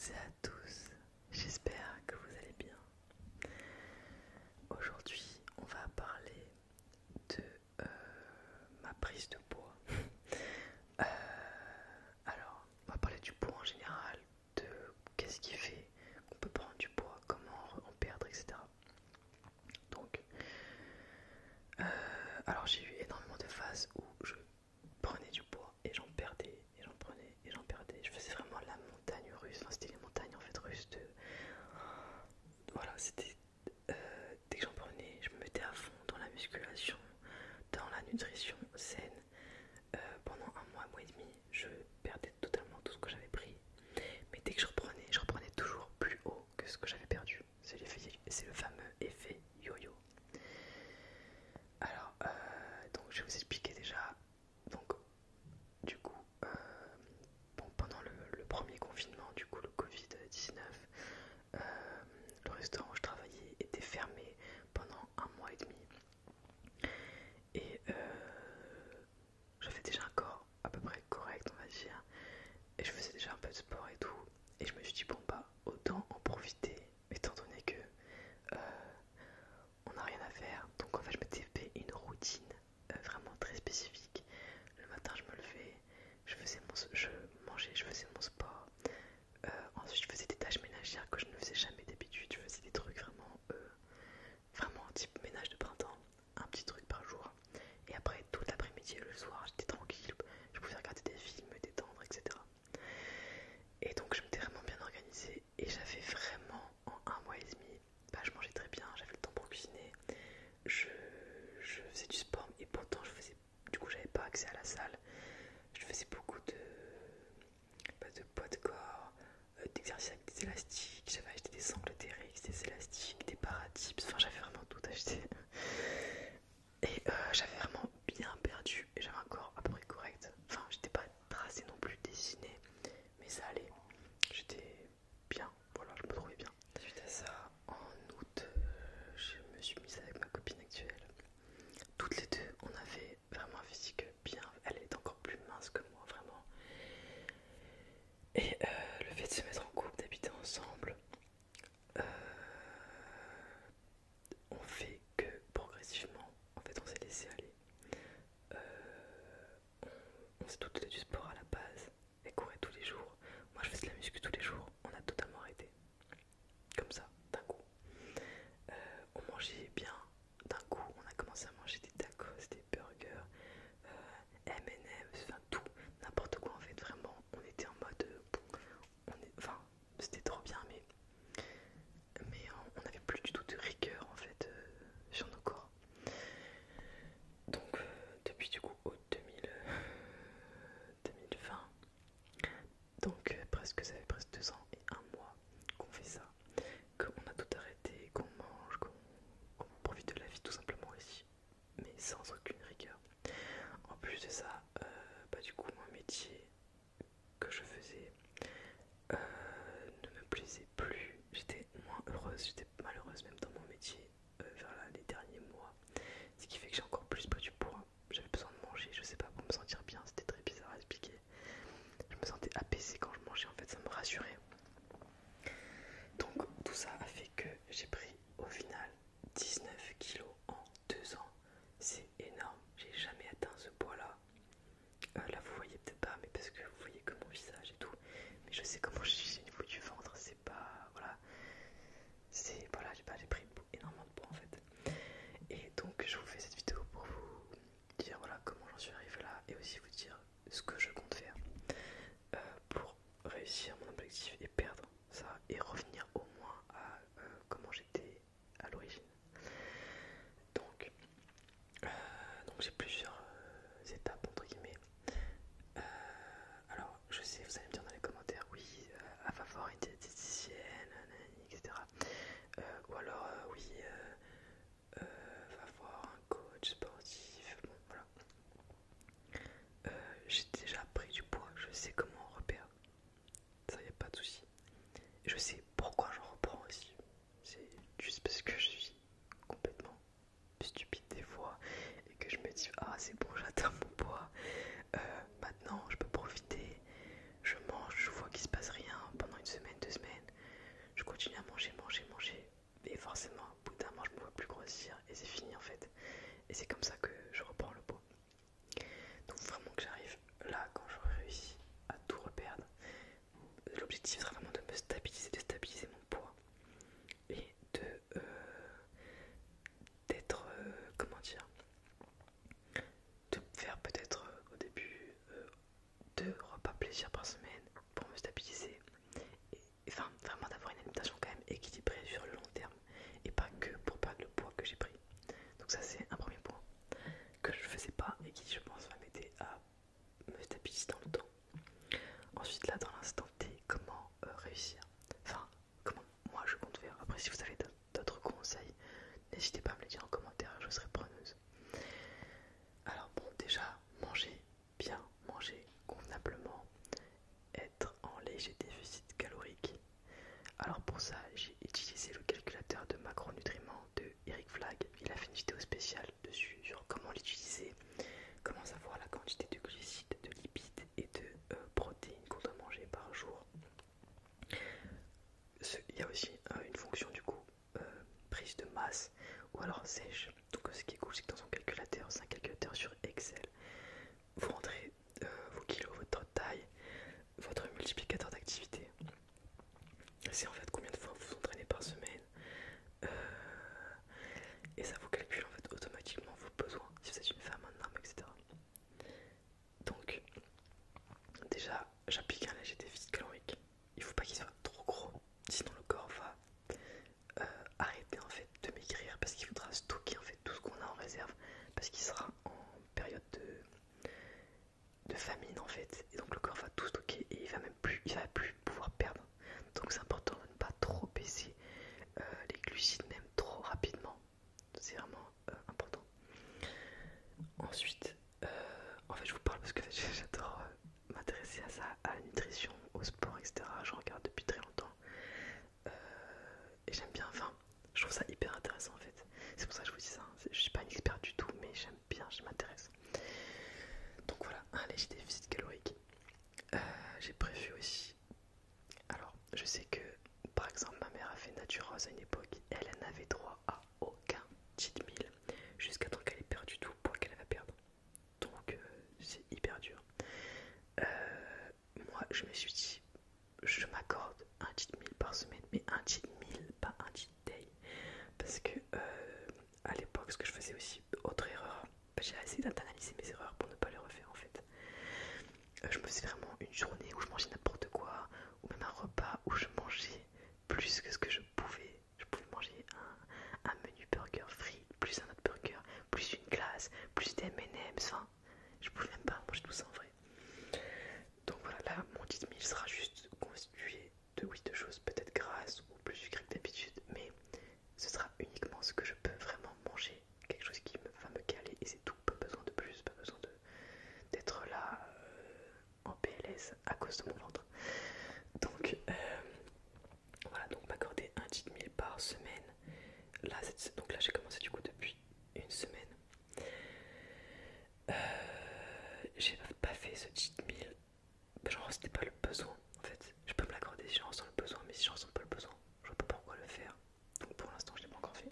toutes et à tous, j'espère que vous allez bien. Aujourd'hui, on va parler de ma prise de poids. Euh, alors, on va parler du poids en général, de qu'est-ce qui fait qu'on peut prendre du poids, comment en perdre, etc. Donc, alors j'ai eu énormément de phases où je prenais du poids et j'en perdais, et j'en prenais, et j'en perdais. Je faisais vraiment la montagne russe, enfin c'était les montagnes en fait russes de... Voilà, c'était... dès que j'en prenais, je me mettais à fond dans la musculation, dans la nutrition saine. Pendant un mois et demi, je perdais totalement tout ce que j'avais pris. Mais dès que je reprenais toujours plus haut que ce que j'avais perdu. C'est le fameux effet yo-yo. Alors, donc je vais vous expliquer déjà. Donc, du coup, bon, pendant le premier confinement, du coup, le Covid-19, le restaurant où je travaillais était fermé pendant un mois et demi. Et j'avais déjà un corps à peu près correct, on va dire. Et je faisais déjà un peu de sport et tout. Et je me suis dit, bon bah, autant en profiter, étant donné que on n'a rien à faire. Donc en fait, je m'étais fait une routine vraiment très spécifique. Le matin, je me levais, je mangeais, je faisais mon sport. Ensuite, je faisais des tâches ménagères que je ne faisais jamais d'habitude. Je faisais des trucs vraiment type ménage de printemps, un petit truc par jour. Et après, toute l'après-midi et le soir, j'étais tranquille. Je pouvais regarder des films, me détendre, etc. Et donc, je m'étais vraiment bien organisée. Et j'avais vraiment, en un mois et demi, bah, je mangeais très bien, j'avais le temps pour cuisiner. Je, je faisais du sport et pourtant du coup j'avais pas accès à la salle. Je faisais beaucoup de poids de corps, d'exercices avec des élastiques. J'avais acheté des sangles TRX, des élastiques, des paratips, enfin j'avais vraiment tout acheté. Et j'avais vraiment bien perdu et j'avais un corps à peu près correct. Enfin j'étais pas tracé non plus dessiné, mais ça allait. J'étais bien, voilà, je me trouvais bien. Suite à ça, en août, je me suis mise avec ma copine actuelle. Toutes les deux, on avait vraiment un physique bien. Elle est encore plus mince que moi, vraiment. Et le fait de se mettre en couple, d'habiter ensemble, euh, on fait que progressivement, en fait, on s'est laissé aller. On, on faisait toutes les deux du sport à la base. Elle courait tous les jours. Moi, je faisais de la muscu tous les jours. On a totalement arrêté. Comme ça, d'un coup. On mangeait bien. D'un coup, on a commencé à manger des tacos, des burgers, M&M's, enfin tout, n'importe quoi en fait. Vraiment, on était en mode, enfin, c'était trop bien, mais on n'avait plus du tout de rigueur en fait sur nos corps. Donc, depuis du coup août 2020, donc ça fait presque 2 ans et un mois qu'on fait ça, qu'on a tout arrêté, qu'on mange, qu'on profite de la vie tout simplement ici, mais sans aucune rigueur. En plus de ça, bah du coup mon métier que je faisais ne me plaisait plus. J'étais moins heureuse, j'étais malheureuse même dans mon métier vers les derniers mois. Ce qui fait que j'ai encore plus pris du poids. J'avais besoin de manger, je sais pas, pour me sentir bien, c'était très bizarre à expliquer. Je me sentais apaisée quand je mangeais, en fait ça me rassurait. Donc tout ça a fait que j'ai pris au final 19 kilos en 2 ans. C'est énorme, j'ai jamais atteint ce poids là. Là vous voyez peut-être pas, mais parce que vous voyez que mon visage et tout. Mais je sais comment je suis au niveau du ventre, c'est pas... Voilà. Voilà, j'ai pris énormément de poids en fait. Et donc je vous fais cette vidéo pour vous dire voilà comment j'en suis arrivé là. Et aussi vous dire ce que je compte faire pour réussir mon objectif et perdre ça. Et revenir au moins à comment j'étais à l'origine. l'objectif sera vraiment de me stabiliser, de stabiliser mon poids et d'être, comment dire, de faire peut-être au début 2 repas plaisir par semaine pour me stabiliser. Enfin, vraiment d'avoir une alimentation quand même équilibrée sur le long terme et pas que pour perdre le poids que j'ai pris. Donc ça c'est un premier point que je faisais pas et qui je pense va m'aider à me stabiliser dans le temps. Ensuite là dans l'instant T, comment réussir, enfin comment moi je compte faire. Après si vous avez d'autres conseils, n'hésitez pas à me les dire en commentaire, je serai preneuse. Alors bon, déjà manger bien, manger convenablement, être en léger déficit calorique. Alors pour ça j'ai utilisé le calculateur de macronutriments de Eric Flag. Il a fait une vidéo spéciale dessus sur comment l'utiliser, comment savoir la quantité de glucides, de lipides et de protéines qu'on doit manger par jour. Il y a aussi une fonction du coup prise de masse ou alors sèche. Donc ce qui est cool c'est que dans son calculateur, c'est un calculateur sur Excel, vous rentrez vos kilos, votre taille, votre multiplicateur d'activité. C'est en fait combien de fois vous vous entraînez par semaine, et ça vous calcule en fait automatiquement vos besoins, si vous êtes une femme, un homme, etc. Donc déjà j'applique un léger déficit calorique. Il faut pas qu'il soit trop gros, sinon le corps va arrêter en fait de maigrir parce qu'il faudra stocker en fait tout ce qu'on a en réserve parce qu'il sera en période de famine en fait, et donc le corps va tout stocker et il va plus pouvoir perdre. Donc c'est important de ne pas trop baisser les glucides même trop rapidement, c'est vraiment important. Ensuite en fait je vous parle parce que j'adore m'intéresser à ça, à la nutrition, au sport, etc. Je regarde depuis très longtemps et j'aime bien, enfin je trouve ça hyper intéressant en fait, c'est pour ça que je vous dis ça, hein. Je suis pas une experte du tout mais j'aime bien, je m'intéresse. Donc voilà, un léger déficit calorique. J'ai prévu aussi, alors je sais que par exemple ma mère a fait Natureuse à une époque, elle n'avait droit à aucun cheat meal jusqu'à temps qu'elle ait perdu tout le poids qu'elle va perdre. Donc c'est hyper dur. Moi je me suis dit, je m'accorde un cheat meal par semaine, mais un cheat meal, pas un cheat day. Parce que à l'époque, ce que je faisais aussi, autre erreur, j'ai essayé d'analyser mes erreurs pour ne pas les refaire en fait. Je me faisais vraiment une journée où je mangeais n'importe quoi, ou même un repas où je mangeais plus que ce que je pouvais. Je pouvais manger un menu burger frites, plus un autre burger, plus une glace, plus des M&M's, enfin, je pouvais même pas manger tout ça en vrai. Donc voilà, là mon cheat meal sera juste constitué de choses peut-être grasses ou plus sucrées que d'habitude, mais ce sera uniquement ce que je peux vraiment manger, quelque chose qui va me caler et c'est tout, pas besoin de plus, pas besoin d'être là en PLS à cause de mon ventre. Donc voilà, donc m'accorder un cheat meal par semaine. Donc là j'ai commencé du coup depuis une semaine. J'ai pas fait ce cheat meal, genre c'était pas le besoin en fait. Je peux me l'accorder si j'en ressens le besoin, mais si j'en ressens pas le besoin, je vois pas pourquoi le faire. Donc pour l'instant je l'ai pas encore fait.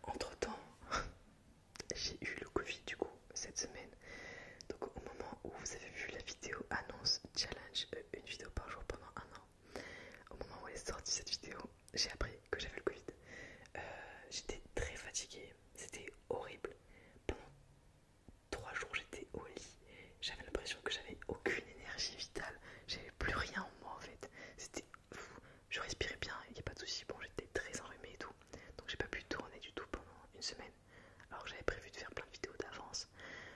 Entre temps, j'ai eu le Covid du coup cette semaine. Donc au moment où vous avez vu la vidéo annonce challenge, une vidéo par jour pendant un an, au moment où elle est sortie cette vidéo, j'ai appris que j'avais le Covid. J'étais très fatiguée, c'était horrible. Pendant 3 jours j'étais au lit, j'avais l'impression que j'avais aucune énergie vitale, j'avais plus rien en moi en fait. C'était fou, je respirais bien, il n'y a pas de souci. Bon, j'étais très enrhumée et tout, donc j'ai pas pu tourner du tout pendant une semaine. Alors que j'avais prévu de faire plein de vidéos d'avance.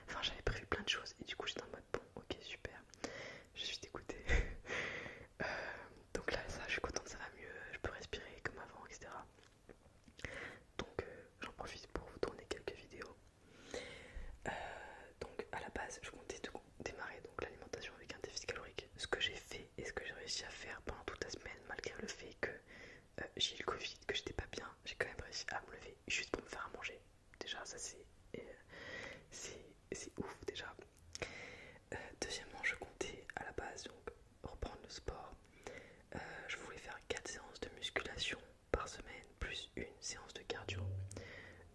Enfin, j'avais prévu plein de choses et du coup j'étais en mode bon, ok, super. Je suis dégoûtée. Donc là, ça, je suis contente, ça va mieux, je peux respirer comme avant, etc. Donc j'en profite pour vous tourner quelques vidéos. Donc à la base, je comptais démarrer donc l'alimentation avec un déficit calorique. Ce que j'ai fait et ce que j'ai réussi à faire pendant toute la semaine, malgré le fait que j'ai eu le Covid, que j'étais pas bien, j'ai quand même réussi à me lever juste pour me faire à manger. Déjà, ça c'est ouf déjà. Deuxièmement, je comptais à la base donc reprendre le sport. Je voulais faire 4 séances de musculation par semaine plus une séance de cardio.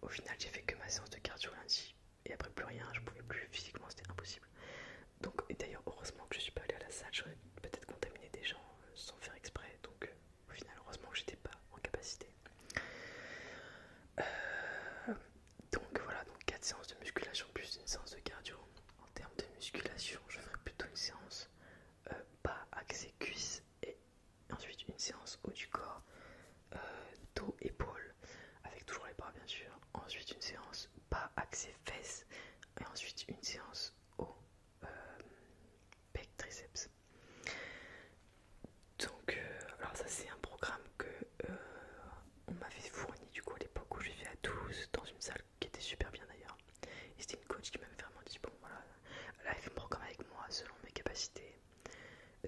Au final, j'ai fait que ma séance de cardio lundi et après plus rien, je pouvais plus physiquement, c'était impossible. Donc, et d'ailleurs, heureusement que je suis pas allée à la salle, j'aurais peut-être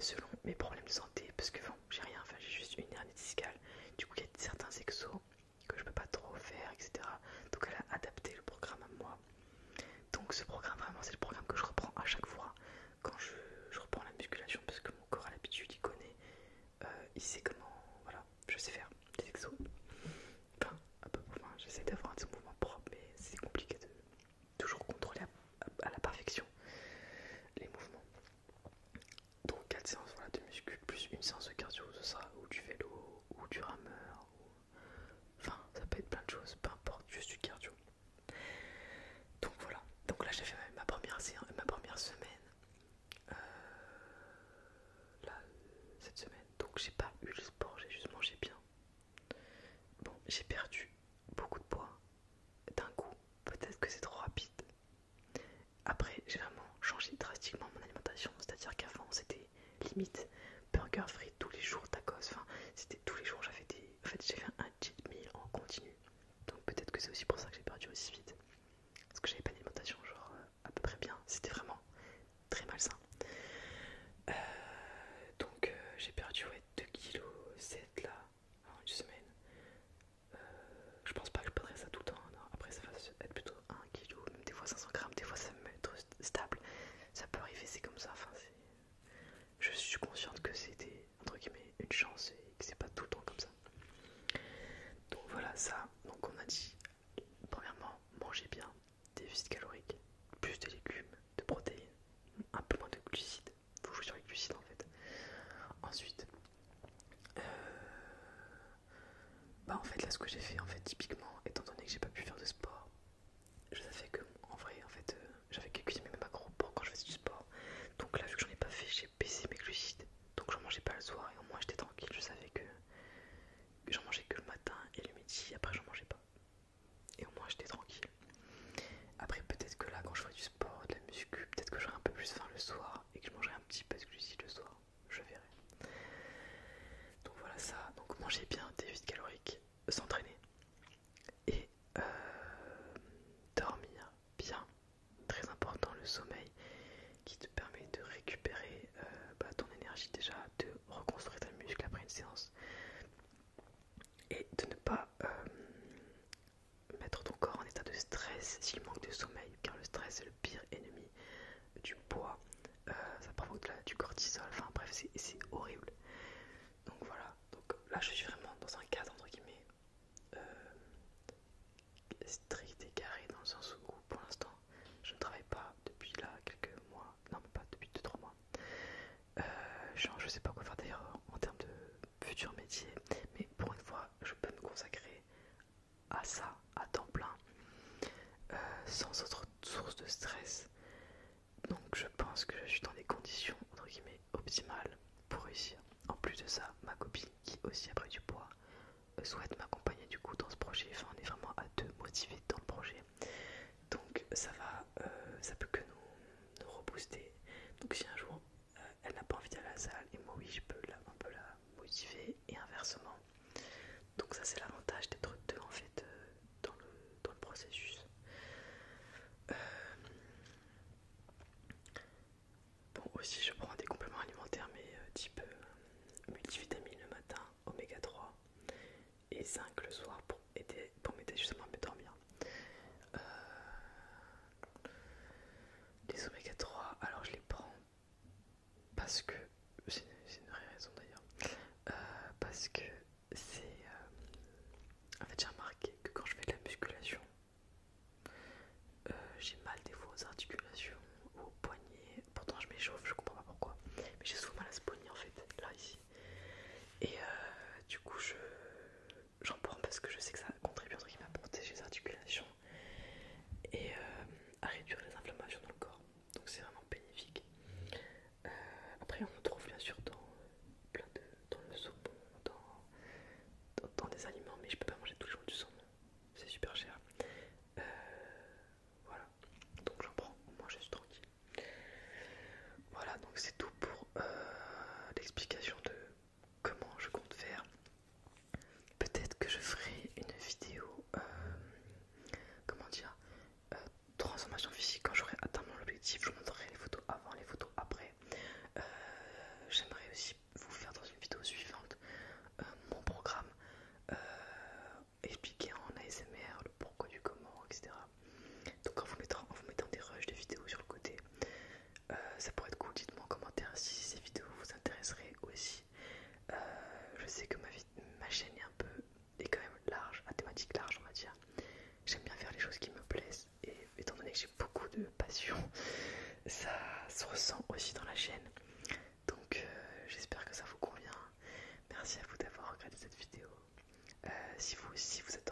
selon mes problèmes de santé, parce que bon, j'ai rien, enfin j'ai juste une hernie discale, du coup il y a certains exos que je peux pas trop faire, etc. Donc elle a adapté le programme à moi. Donc ce programme vraiment c'est le programme que je reprends à chaque fois quand je reprends la musculation, parce que mon corps a l'habitude, il connaît, il sait comment, voilà, je sais faire des exos. Enfin, à peu près, j'essaie d'avoir des mouvements propres, mais c'est compliqué de toujours contrôler à la perfection les mouvements. Donc 4 séances voilà, de muscu plus une séance de cardio, ce sera ou du vélo ou du rameur, enfin ça peut être plein de choses, peu importe, juste du cardio. Donc voilà, donc là j'ai fait ma première séance, ma première semaine, euh, là cette semaine, donc j'ai pas eu le sport, j'ai juste mangé bien. Bon, j'ai perdu beaucoup de poids d'un coup, peut-être que c'est trop rapide. Après, j'ai vraiment changé drastiquement mon alimentation, c'est-à-dire qu'avant c'était limite burger frites tous les jours, tacos, enfin c'était tous les jours, j'avais des... En fait j'ai fait un cheat meal en continu, donc peut-être que c'est aussi pour ça que j'ai perdu aussi vite, parce que j'avais pas d'alimentation genre à peu près bien, c'était vraiment très malsain. Euh, donc j'ai perdu ouais, 2,7 kg là en une semaine. Je pense pas que je perdrai ça tout le temps, non. Après ça va être plutôt 1 kg, même des fois 500 grammes, des fois ça va être stable, ça peut arriver, c'est comme ça, enfin c'est... Je suis consciente que c'était entre guillemets une chance et que c'est pas tout le temps comme ça. Donc voilà ça, donc on a dit premièrement manger bien, déficit calorique, plus de légumes, de protéines, un peu moins de glucides, faut jouer sur les glucides en fait. Ensuite, bah en fait là ce que j'ai fait en fait typiquement, étant donné que j'ai pas pu faire de sport, je savais que en vrai en fait j'avais calculé mes macros pour quand je faisais du sport. Donc là vu que j'en ai pas fait, j'ai baissé mes glucides, donc j'en mangeais pas le soir et au moins j'étais tranquille, je savais que j'en mangeais que le matin et le midi, après j'en mangeais pas. Et au moins j'étais tranquille. Après peut-être que là quand je ferai du sport, de la muscu, peut-être que j'aurai un peu plus faim le soir et que je mangerai un petit peu de glucides le soir, je verrai. Donc voilà ça, donc manger bien, déficit calorique, s'entraîner et dormir bien, très important le sommeil qui te permet de récupérer ton énergie déjà, de reconstruire ta muscle après une séance et de ne pas mettre ton corps en état de stress s'il manque de sommeil, car le stress est le pire ennemi du poids, ça provoque du cortisol, enfin bref c'est horrible. Donc voilà, donc là je suis vraiment dans un cadre entre guillemets strict et carré dans le sens où pour l'instant je ne travaille pas depuis là quelques mois, non pas depuis 2-3 mois. Genre je sais pas quoi faire d'ailleurs en termes de futur métier, mais pour une fois je peux me consacrer à ça à temps plein sans autre source de stress. Donc je pense que je suis dans des conditions entre guillemets optimales pour réussir. En plus de ça, ma copine qui aussi a pris du poids souhaite m'accompagner du coup dans ce projet. Enfin on est vraiment à deux motivés dans le projet. Donc ça va, ça peut que nous rebooster. Donc si un jour elle n'a pas envie d'aller à la salle et moi oui je peux un peu la motiver et inversement. Donc ça c'est l'avantage d'être deux en fait dans le processus. Bon aussi je prends des compléments alimentaires mais type multivitamines le matin, oméga 3 et 5 le soir pour m'aider justement à me dormir. Les oméga 3 alors je les prends parce que c'est une vraie raison d'ailleurs, parce que c'est en fait j'ai remarqué que quand je fais de la musculation j'ai mal des fois aux articulations ou aux poignets, pourtant je m'échauffe, je comprends pas pourquoi, mais j'ai souvent mal à ce poignet en fait, là ici, et du coup j'en prends parce que je sais que ça contribue entre guillemets à protéger les articulations et à réduire les inflammations dans le corps, donc c'est vraiment bénéfique. Après on en trouve bien sûr dans dans le saumon, dans des aliments, mais je peux pas manger tous les jours du saumon, c'est super cher. Voilà, donc j'en prends, au moins je suis tranquille. Voilà, donc c'est tout pour l'explication de comment je compte faire. Peut-être que je ferai une vidéo, comment dire, transformation physique quand j'aurai atteint mon objectif. Je vous montrerai les photos avant, les photos après. J'aimerais ressens aussi dans la chaîne. Donc j'espère que ça vous convient. Merci à vous d'avoir regardé cette vidéo. Si vous aussi vous êtes